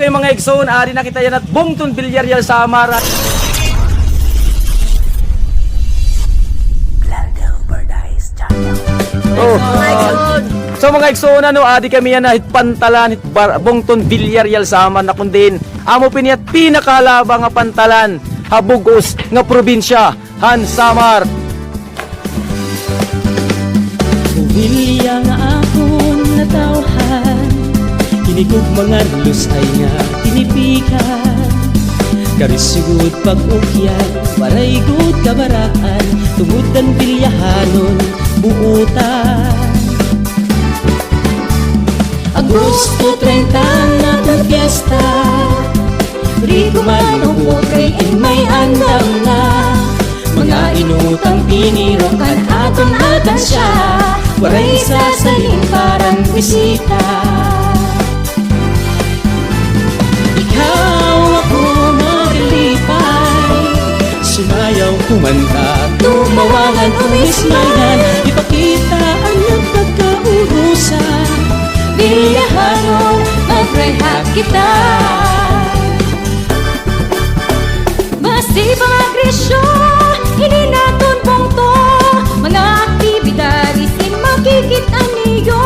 Okay mga Exxon, ari na kita yan at Bungton Villarreal sa Amara. So mga Exxon, adi kami yan na pantalan Bungton Villarreal sa Amara na kundin. Amo piniat pinakahalaba nga pantalan habugos nga probinsya Han Samar. Vilya nga akong natawhan, hinigog mga lusay nga tinipikan. Karisugod pag-ukyan, waray gud kabarakan, tumudan bilyahanon, buutan. Agosto 30 na tang fiesta, Rico man upokay in may andam na. Mga inutang pinirokan aton-atan siya, waray sasalin parang bisita. Ikaw ako maglipay, sumayaw kumanta, tumawagan umismayan, ipakita ang nagpagkaurusan. Biyahanon, mag-rehab kita. Masibang agresyon, hindi naton pungto, mga aktibidades in makikita niyo.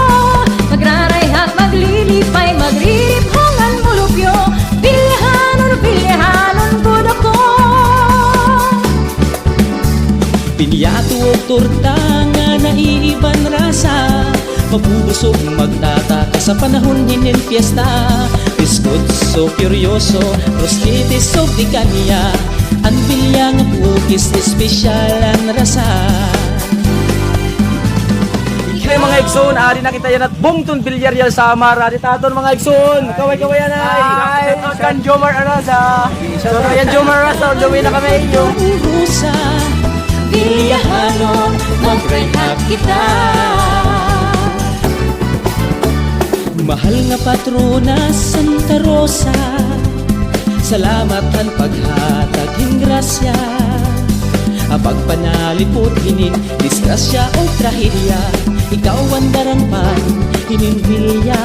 Magrarayhat, maglilipay, magriribhongan mulupyo. Bilyahanon, good ako. Pinyato o torta nga naiiban rasa, mabubusog magtataka sa panahon hinin fiesta. Biskot so kuryoso, prostitis so di kanya, ang bilyang pukis espesyal ang rasa. Okay mga Exxon, ari na kita yan at Bungton Villarreal sa Amara. Di taton mga Exxon, kaway-kawayan ay. Hi! Kan Jomar Araza. So yan Jomar Araza, on the way na kami inyo. Biyahanon, mag-rehab kita. Mahal nga patrona Santa Rosa, salamat ang paghatag hingrasya. Apag panalipot hinin, disgrasya o trahedya, ikaw ang darampan, hininhilya.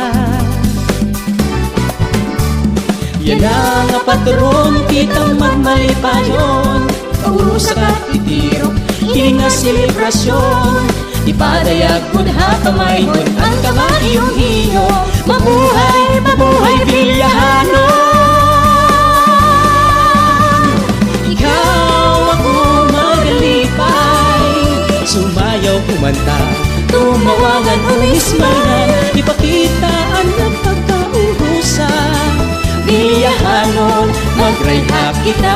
Yan ang patron, kitang magmalipayon, kaurusa ka titiro, hindi nga selebrasyon. Ipadayag mo na kamayhon ang kamayong iyo. Mabuhay, mabuhay Vilyahanon. Ikaw ako magalipay, sumayaw kumanta, tumawagan umismayan, ipakita ang nagpagkaurusan. Vilyahanon, mag-rehab kita.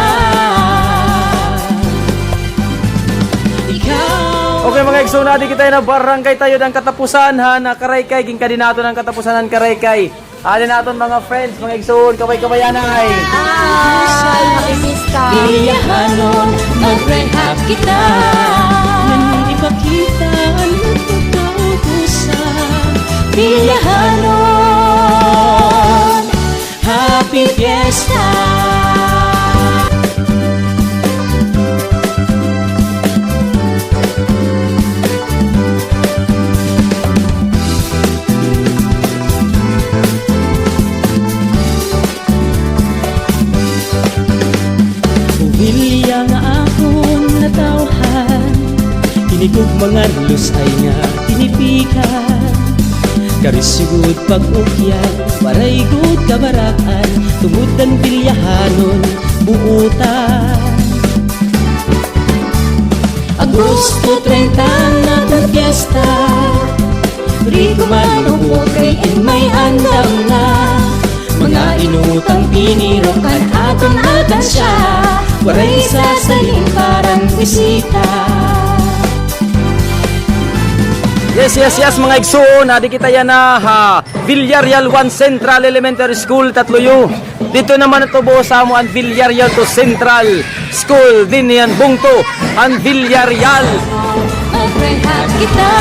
Okay mga Exxon, adi kita na barangay tayo ng katapusan ha, na Karaykay, gingkadi nato ng katapusan ng Karaykay. Adi naton mga friends, mga Exxon, kaway-kawayan ay. Vilyahanon, mag-rehab kita. Nang ipakita ang nagpagkaukusan. Vilyahanon, happy fiesta. Vilya nga akong natawhan, hinigog mga lusay nga tinipikan. Karisugod pag-ukyan, waray gud kabarakan, tumudan bilyahanon, buutan. Agosto 30 na tang fiesta, Rico man upokay in may andam na. Mga inutang pinirokan aton-atan siya, waray sasalin parang bisita. Yes mga Exxon, adi kita yan na ha, Villarreal 1 Central Elementary School, Tatloyo. Dito naman ito buo sa mo ang Villarreal to Central School, din yan Bungto, ang Villarreal. Mag-rehab kita.